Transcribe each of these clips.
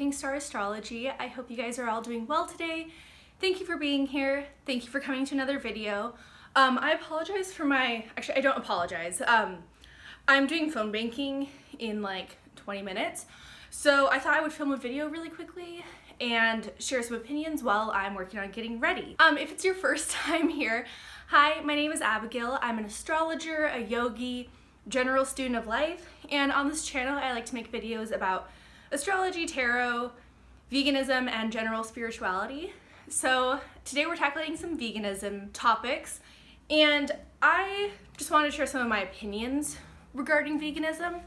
Shooting Star Astrology. I hope you guys are all doing well today. Thank you for being here. Thank you for coming to another video. I apologize for actually I don't apologize. I'm doing phone banking in like 20 minutes. So I thought I would film a video really quickly and share some opinions while I'm working on getting ready. If it's your first time here, hi, my name is Abigail. I'm an astrologer, a yogi, general student of life, and on this channel I like to make videos about astrology, tarot, veganism, and general spirituality. So today we're tackling some veganism topics, and I just wanted to share some of my opinions regarding veganism,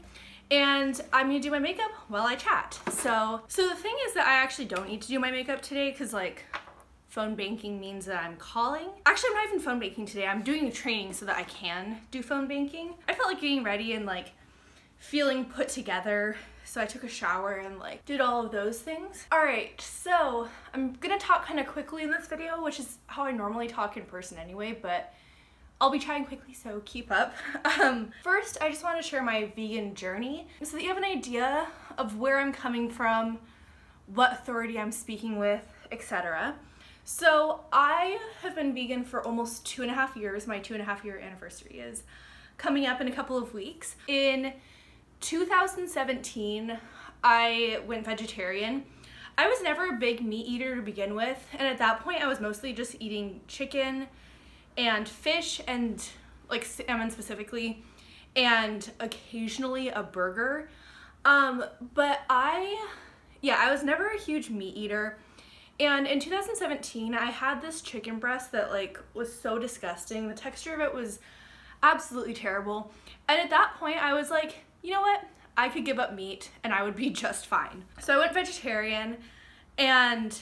and I'm gonna do my makeup while I chat. So the thing is that I actually don't need to do my makeup today because like phone banking means that I'm calling. Actually, I'm not even phone banking today. I'm doing a training so that I can do phone banking. I felt like getting ready and like feeling put together, so I took a shower and like did all of those things. All right, so I'm gonna talk kind of quickly in this video, which is how I normally talk in person anyway, but I'll be trying quickly, so keep up. First, I just want to share my vegan journey so that you have an idea of where I'm coming from, what authority I'm speaking with, etc. So I have been vegan for almost 2.5 years. My 2.5-year anniversary is coming up in a couple of weeks. In 2017, I went vegetarian. I was never a big meat eater to begin with, and at that point I was mostly just eating chicken and fish and like salmon specifically, and occasionally a burger. But I was never a huge meat eater. And in 2017, I had this chicken breast that like was so disgusting. The texture of it was absolutely terrible. And at that point I was like, you know what? I could give up meat and I would be just fine. So I went vegetarian and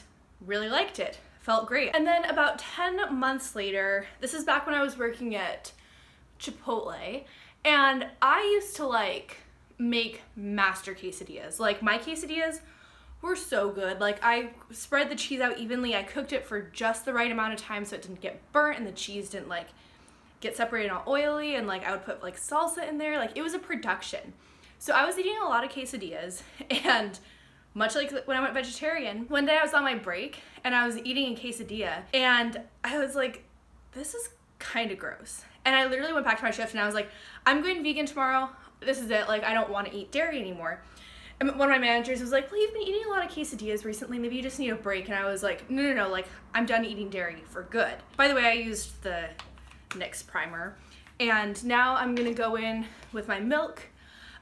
really liked it. Felt great. And then about 10 months later, this is back when I was working at Chipotle, and I used to like make master quesadillas. Like my quesadillas were so good. Like I spread the cheese out evenly. I cooked it for just the right amount of time so it didn't get burnt and the cheese didn't like get separated all oily, and like I would put like salsa in there. Like it was a production. So I was eating a lot of quesadillas, and much like when I went vegetarian, one day I was on my break and I was eating a quesadilla and I was like, this is kind of gross. And I literally went back to my shift and I was like, I'm going vegan tomorrow. This is it. Like I don't want to eat dairy anymore. And one of my managers was like, well, you've been eating a lot of quesadillas recently. Maybe you just need a break. And I was like, no. Like I'm done eating dairy for good. By the way, I used the NYX primer, and now I'm gonna go in with my Milk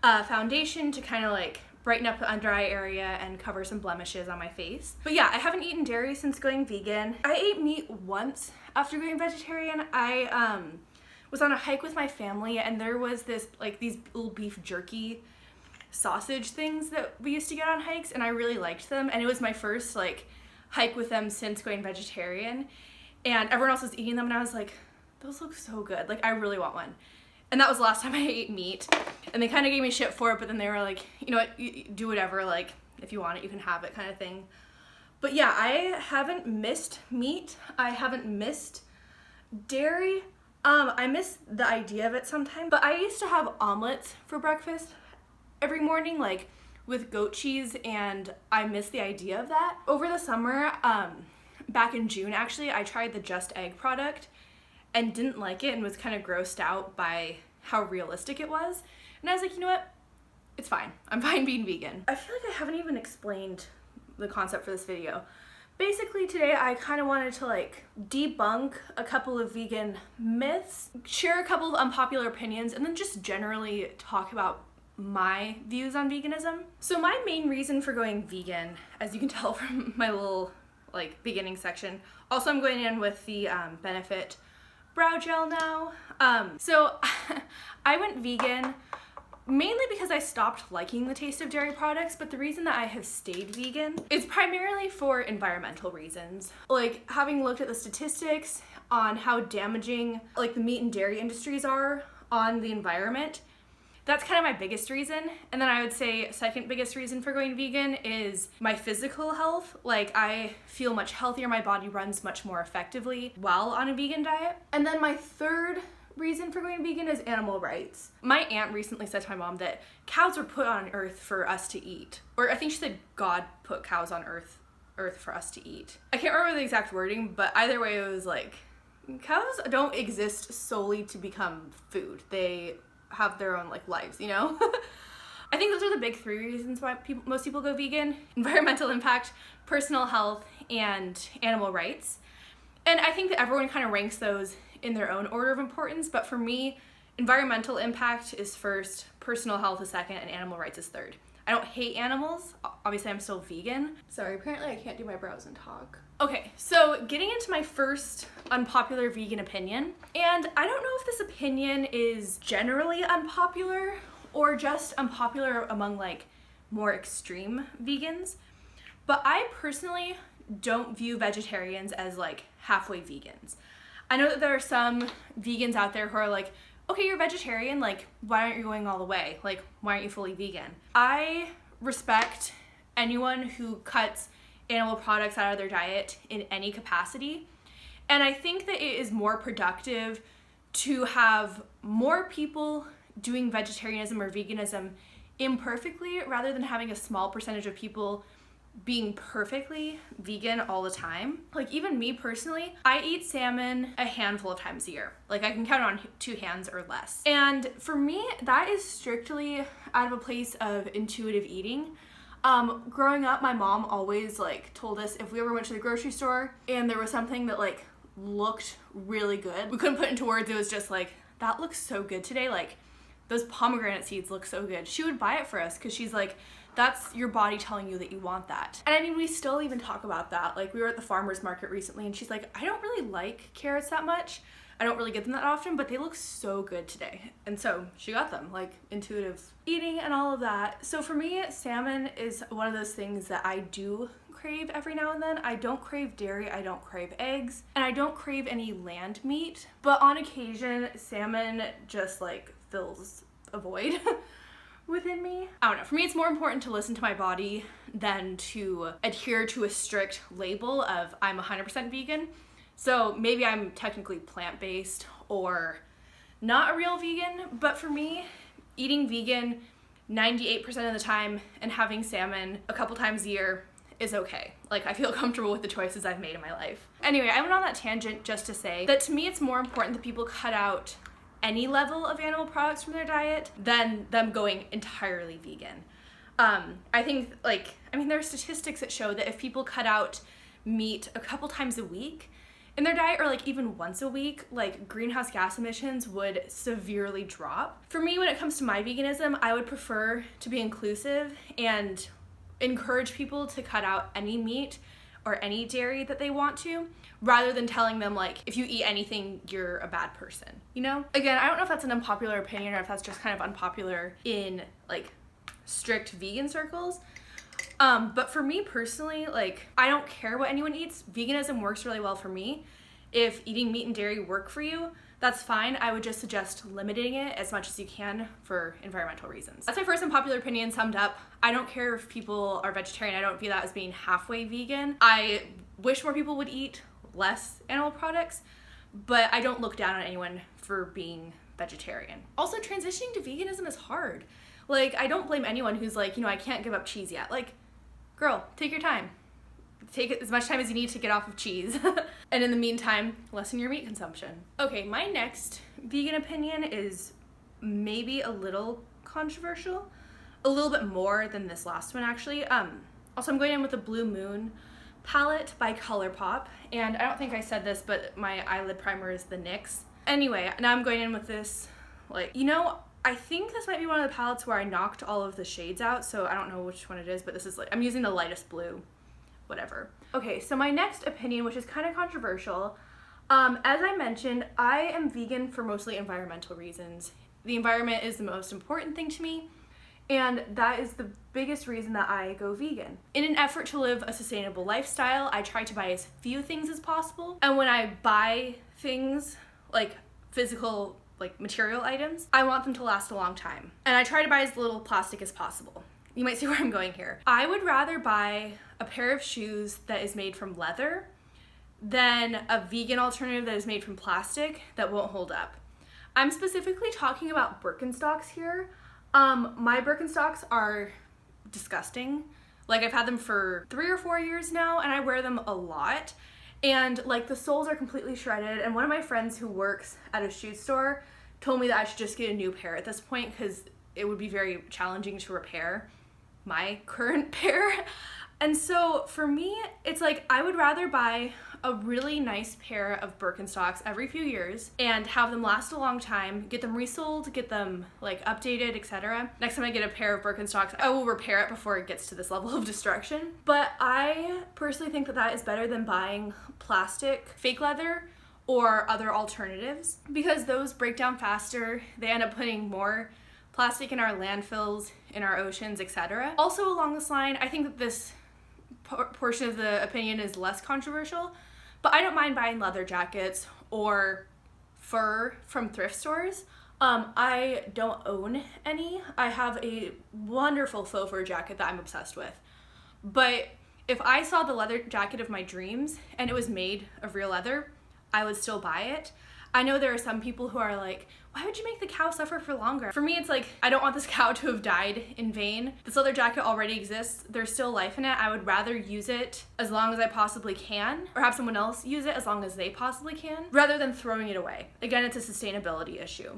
foundation to kind of like brighten up the under eye area and cover some blemishes on my face. But yeah, I haven't eaten dairy since going vegan. I ate meat once after going vegetarian. I was on a hike with my family, and there was this like these little beef jerky sausage things that we used to get on hikes, and I really liked them, and it was my first like hike with them since going vegetarian, and everyone else was eating them and I was like, those look so good, like I really want one. And that was the last time I ate meat, and they kind of gave me shit for it, but then they were like, you know what, you do whatever, like if you want it you can have it kind of thing. But yeah, I haven't missed meat. I haven't missed dairy. I miss the idea of it sometimes, but I used to have omelets for breakfast every morning, like with goat cheese, and I miss the idea of that. Over the summer, back in June actually, I tried the Just Egg product and didn't like it and was kind of grossed out by how realistic it was. And I was like, you know what? It's fine. I'm fine being vegan. I feel like I haven't even explained the concept for this video. Basically today I kind of wanted to like debunk a couple of vegan myths, share a couple of unpopular opinions, and then just generally talk about my views on veganism. So my main reason for going vegan, as you can tell from my little like beginning section, also I'm going in with the Benefit brow gel now. So I went vegan mainly because I stopped liking the taste of dairy products, but the reason that I have stayed vegan is primarily for environmental reasons. Like having looked at the statistics on how damaging like the meat and dairy industries are on the environment, that's kind of my biggest reason. And then I would say second biggest reason for going vegan is my physical health. Like I feel much healthier, my body runs much more effectively while on a vegan diet. And then my third reason for going vegan is animal rights. My aunt recently said to my mom that cows were put on earth for us to eat. Or I think she said God put cows on earth for us to eat. I can't remember the exact wording, but either way it was like, cows don't exist solely to become food. They have their own like lives, you know? I think those are the big three reasons why most people go vegan: environmental impact, personal health, and animal rights. And I think that everyone kind of ranks those in their own order of importance, but for me, environmental impact is first, personal health is second, and animal rights is third. I don't hate animals. Obviously, I'm still vegan. Sorry, apparently I can't do my brows and talk. Okay, so getting into my first unpopular vegan opinion, and I don't know if this opinion is generally unpopular or just unpopular among like more extreme vegans, but I personally don't view vegetarians as like halfway vegans. I know that there are some vegans out there who are like, okay, you're vegetarian, like, why aren't you going all the way? Like, why aren't you fully vegan? I respect anyone who cuts animal products out of their diet in any capacity. And I think that it is more productive to have more people doing vegetarianism or veganism imperfectly rather than having a small percentage of people being perfectly vegan all the time. Like even me personally, I eat salmon a handful of times a year. Like I can count on 2 hands or less. And for me, that is strictly out of a place of intuitive eating. Growing up, my mom always like told us if we ever went to the grocery store and there was something that like looked really good, we couldn't put into words, it was just like, that looks so good today, like those pomegranate seeds look so good. She would buy it for us because she's like, that's your body telling you that you want that. And I mean, we still even talk about that. Like we were at the farmer's market recently and she's like, I don't really like carrots that much. I don't really get them that often, but they look so good today. And so she got them, like intuitive eating and all of that. So for me, salmon is one of those things that I do crave every now and then. I don't crave dairy, I don't crave eggs, and I don't crave any land meat. But on occasion, salmon just like fills a void within me. I don't know, for me it's more important to listen to my body than to adhere to a strict label of I'm 100% vegan. So maybe I'm technically plant-based or not a real vegan, but for me, eating vegan 98% of the time and having salmon a couple times a year is okay. Like I feel comfortable with the choices I've made in my life. Anyway, I went on that tangent just to say that to me it's more important that people cut out any level of animal products from their diet than them going entirely vegan. I think there are statistics that show that if people cut out meat a couple times a week in their diet, or like even once a week, like greenhouse gas emissions would severely drop. For me, when it comes to my veganism, I would prefer to be inclusive and encourage people to cut out any meat or any dairy that they want to, rather than telling them like, if you eat anything, you're a bad person, you know? Again, I don't know if that's an unpopular opinion or if that's just kind of unpopular in like strict vegan circles. But for me personally, like, I don't care what anyone eats. Veganism works really well for me. If eating meat and dairy work for you, that's fine. I would just suggest limiting it as much as you can for environmental reasons. That's my first unpopular opinion summed up. I don't care if people are vegetarian. I don't view that as being halfway vegan. I wish more people would eat less animal products, but I don't look down on anyone for being vegetarian. Also, transitioning to veganism is hard. Like, I don't blame anyone who's like, you know, I can't give up cheese yet. Like, girl, take your time. Take as much time as you need to get off of cheese. And in the meantime, lessen your meat consumption. Okay, my next vegan opinion is maybe a little controversial. A little bit more than this last one, actually. Also, I'm going in with the Blue Moon palette by ColourPop. And I don't think I said this, but my eyelid primer is the NYX. Anyway, now I'm going in with this, like, you know, I think this might be one of the palettes where I knocked all of the shades out, so I don't know which one it is, but this is like, I'm using the lightest blue, whatever. Okay, so my next opinion, which is kind of controversial, as I mentioned, I am vegan for mostly environmental reasons. The environment is the most important thing to me, and that is the biggest reason that I go vegan. In an effort to live a sustainable lifestyle, I try to buy as few things as possible, and when I buy things, like physical like material items, I want them to last a long time. And I try to buy as little plastic as possible. You might see where I'm going here. I would rather buy a pair of shoes that is made from leather than a vegan alternative that is made from plastic that won't hold up. I'm specifically talking about Birkenstocks here. My Birkenstocks are disgusting. Like, I've had them for 3 or 4 years now, and I wear them a lot. And like, the soles are completely shredded, and one of my friends who works at a shoe store told me that I should just get a new pair at this point because it would be very challenging to repair my current pair. And so for me, it's like, I would rather buy a really nice pair of Birkenstocks every few years and have them last a long time, get them resold, get them like updated, etc. Next time I get a pair of Birkenstocks, I will repair it before it gets to this level of destruction. But I personally think that that is better than buying plastic, fake leather, or other alternatives, because those break down faster. They end up putting more plastic in our landfills, in our oceans, etc. Also along this line, I think that this portion of the opinion is less controversial, but I don't mind buying leather jackets or fur from thrift stores. I don't own any. I have a wonderful faux fur jacket that I'm obsessed with. But if I saw the leather jacket of my dreams and it was made of real leather, I would still buy it. I know there are some people who are like, why would you make the cow suffer for longer? For me, it's like, I don't want this cow to have died in vain. This leather jacket already exists. There's still life in it. I would rather use it as long as I possibly can, or have someone else use it as long as they possibly can, rather than throwing it away. Again, it's a sustainability issue.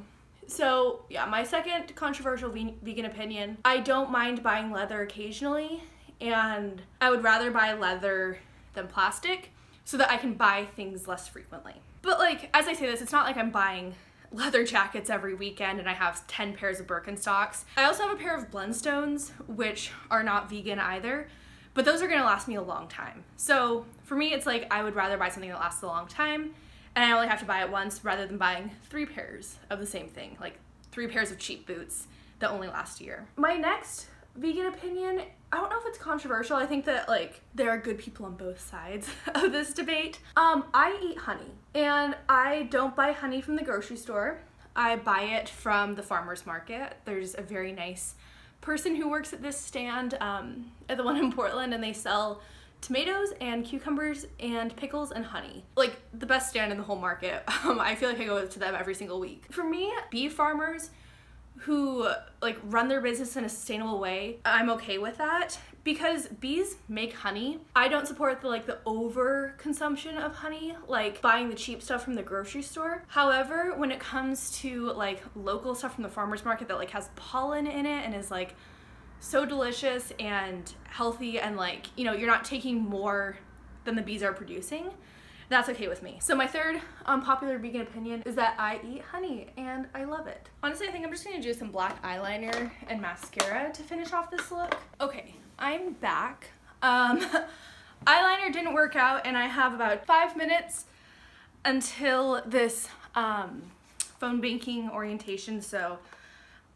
So yeah, my second controversial vegan opinion, I don't mind buying leather occasionally, and I would rather buy leather than plastic so that I can buy things less frequently. But like, as I say this, it's not like I'm buying leather jackets every weekend and I have 10 pairs of Birkenstocks. I also have a pair of Blundstones, which are not vegan either, but those are gonna last me a long time. So for me, it's like, I would rather buy something that lasts a long time, and I only have to buy it once rather than buying 3 pairs of the same thing, like 3 pairs of cheap boots that only last a year. My next vegan opinion, I don't know if it's controversial. I think that like, there are good people on both sides of this debate. I eat honey, and I don't buy honey from the grocery store. I buy it from the farmer's market. There's a very nice person who works at this stand at the one in Portland, and they sell tomatoes and cucumbers and pickles and honey. Like, the best stand in the whole market. I feel like I go to them every single week. For me, beef farmers who like run their business in a sustainable way, I'm okay with that, because bees make honey. I don't support the over consumption of honey, like buying the cheap stuff from the grocery store. However, when it comes to like local stuff from the farmer's market that like has pollen in it and is like so delicious and healthy, and like, you know, you're not taking more than the bees are producing, that's okay with me. So my third unpopular vegan opinion is that I eat honey and I love it. Honestly, I think I'm just gonna do some black eyeliner and mascara to finish off this look. Okay, I'm back. Eyeliner didn't work out, and I have about 5 minutes until this phone banking orientation, so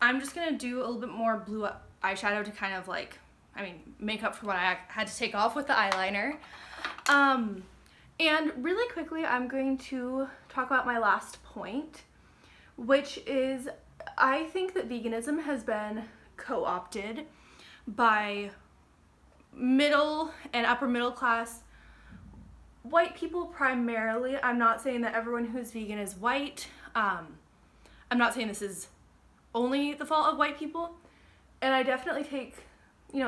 I'm just gonna do a little bit more blue eyeshadow to kind of like, make up for what I had to take off with the eyeliner. And really quickly, I'm going to talk about my last point, which is, I think that veganism has been co-opted by middle and upper middle class white people primarily. I'm not saying that everyone who's vegan is white. I'm not saying this is only the fault of white people, and I definitely take,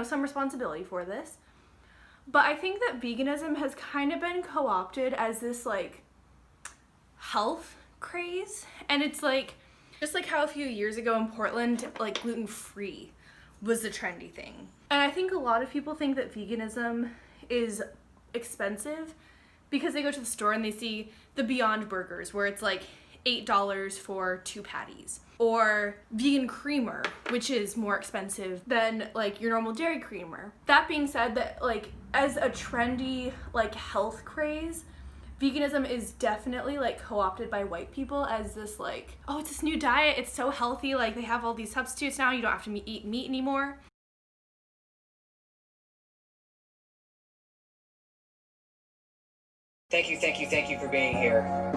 some responsibility for this. But I think that veganism has kind of been co-opted as this like health craze, and it's like, just like how a few years ago in Portland, like gluten-free was the trendy thing. And I think a lot of people think that veganism is expensive because they go to the store and they see the Beyond Burgers where it's like $8 for 2 patties, or vegan creamer, which is more expensive than like your normal dairy creamer. That being said, that like as a trendy like health craze, veganism is definitely like co-opted by white people as this like, oh, it's this new diet, it's so healthy, like they have all these substitutes now, you don't have to eat meat anymore. Thank you for being here.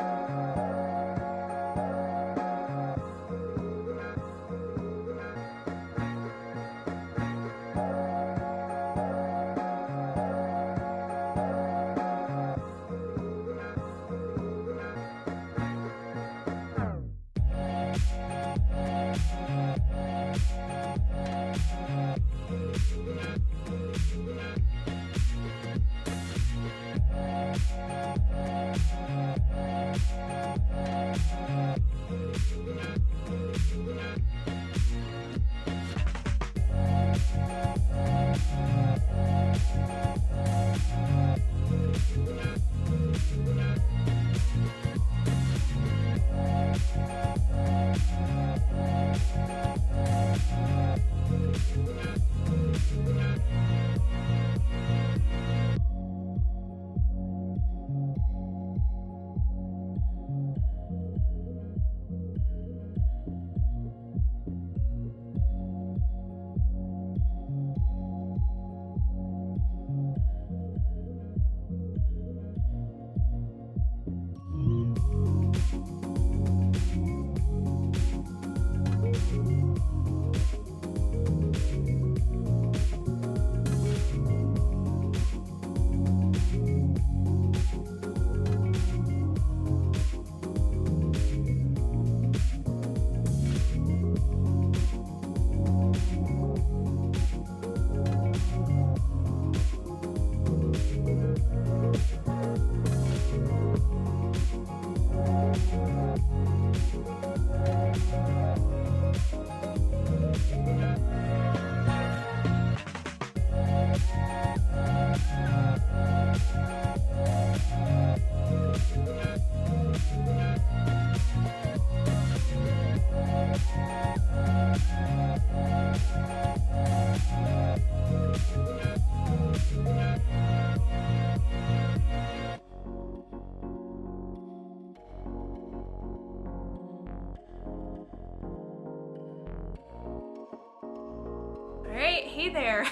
Hey there.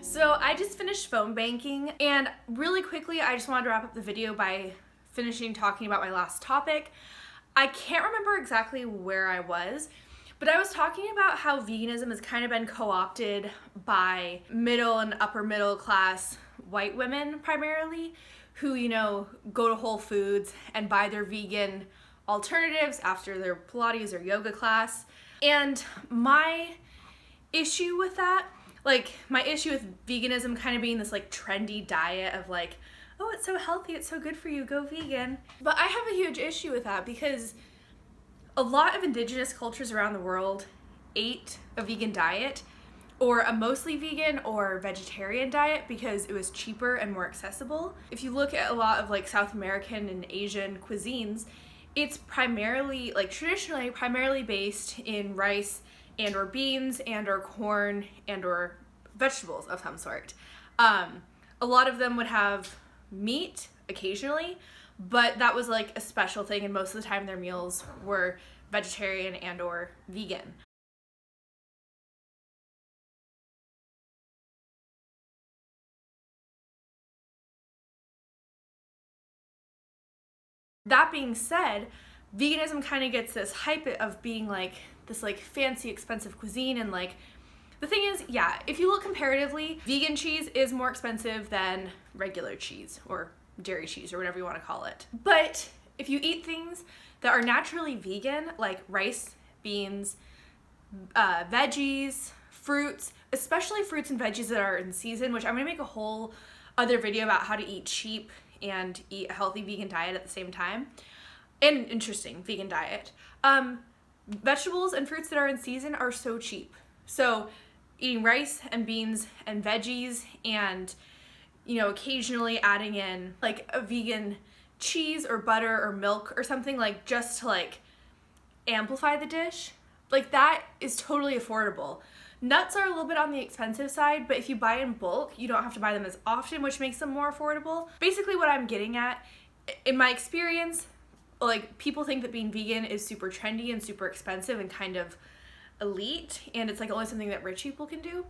So I just finished phone banking, and really quickly I just wanted to wrap up the video by finishing talking about my last topic. I can't remember exactly where I was, but I was talking about how veganism has kind of been co-opted by middle and upper middle class white women primarily, who, you know, go to Whole Foods and buy their vegan alternatives after their Pilates or yoga class. And my issue with that, like my issue with veganism kind of being this like trendy diet of like, oh, it's so healthy, it's so good for you, go vegan. But I have a huge issue with that because a lot of indigenous cultures around the world ate a vegan diet or a mostly vegan or vegetarian diet because it was cheaper and more accessible. If you look at a lot of like South American and Asian cuisines, it's primarily, like traditionally, primarily based in rice and or beans and or corn and or vegetables of some sort. A lot of them would have meat occasionally, but that was like a special thing, and most of the time their meals were vegetarian and or vegan. That being said, veganism kind of gets this hype of being like this like fancy expensive cuisine, and like the thing is, yeah, if you look comparatively, vegan cheese is more expensive than regular cheese or dairy cheese or whatever you want to call it. But if you eat things that are naturally vegan, like rice, beans, veggies, fruits, especially fruits and veggies that are in season, which I'm gonna make a whole other video about how to eat cheap and eat a healthy vegan diet at the same time. An interesting vegan diet. Vegetables and fruits that are in season are so cheap. So eating rice and beans and veggies and, you know, occasionally adding in like a vegan cheese or butter or milk or something, like just to like amplify the dish, like that is totally affordable. Nuts are a little bit on the expensive side, but if you buy in bulk, you don't have to buy them as often, which makes them more affordable. Basically what I'm getting at, in my experience, like people think that being vegan is super trendy and super expensive and kind of elite, and it's like only something that rich people can do.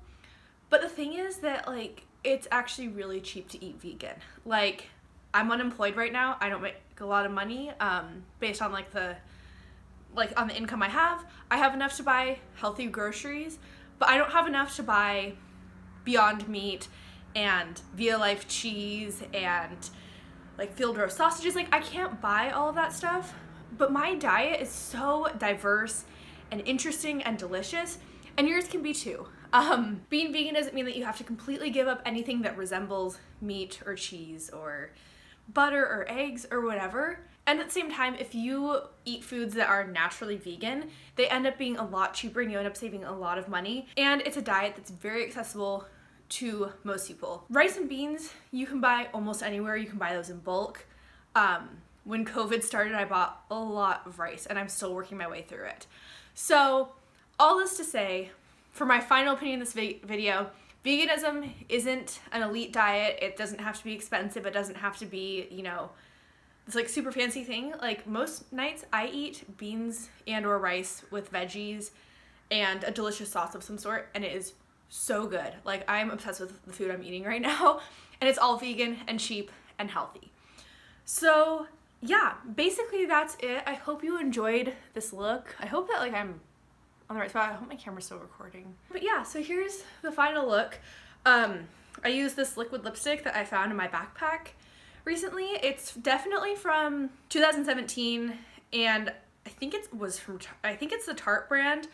But the thing is that like it's actually really cheap to eat vegan. Like I'm unemployed right now. I don't make a lot of money based on like on the income I have enough to buy healthy groceries, but I don't have enough to buy Beyond Meat and Via Life cheese and like field roast sausages. Like I can't buy all of that stuff, but my diet is so diverse and interesting and delicious, and yours can be too. Being vegan doesn't mean that you have to completely give up anything that resembles meat or cheese or butter or eggs or whatever. And at the same time, if you eat foods that are naturally vegan, they end up being a lot cheaper and you end up saving a lot of money. And it's a diet that's very accessible to most people. Rice and beans, you can buy almost anywhere. You can buy those in bulk. When COVID started, I bought a lot of rice and I'm still working my way through it. So all this to say, for my final opinion in this video, veganism isn't an elite diet. It doesn't have to be expensive. It doesn't have to be, you know, this like super fancy thing. Like most nights I eat beans and or rice with veggies and a delicious sauce of some sort, and it is so good. Like I'm obsessed with the food I'm eating right now, and it's all vegan and cheap and healthy. So yeah, basically that's it. I hope you enjoyed this look. I hope that like I'm on the right spot. I hope my camera's still recording. But yeah, so here's the final look. I used this liquid lipstick that I found in my backpack recently. It's definitely from 2017, and I think it's the Tarte brand,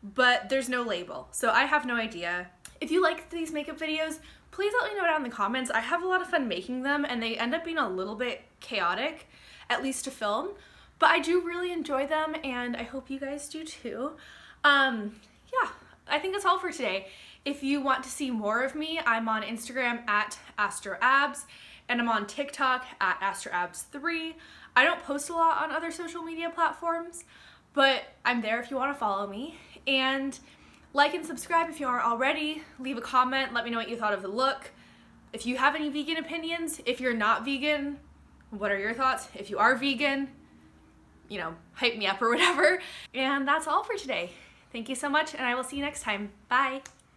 but there's no label, so I have no idea. If you like these makeup videos, please let me know down in the comments. I have a lot of fun making them, and they end up being a little bit chaotic, at least to film, but I do really enjoy them, and I hope you guys do too. Yeah, I think that's all for today. If you want to see more of me, I'm on Instagram at astroabs, and I'm on TikTok at astroabs3. I don't post a lot on other social media platforms, but I'm there if you want to follow me. And like and subscribe if you aren't already. Leave a comment, let me know what you thought of the look. If you have any vegan opinions, if you're not vegan, what are your thoughts? If you are vegan, you know, hype me up or whatever. And that's all for today. Thank you so much, and I will see you next time. Bye.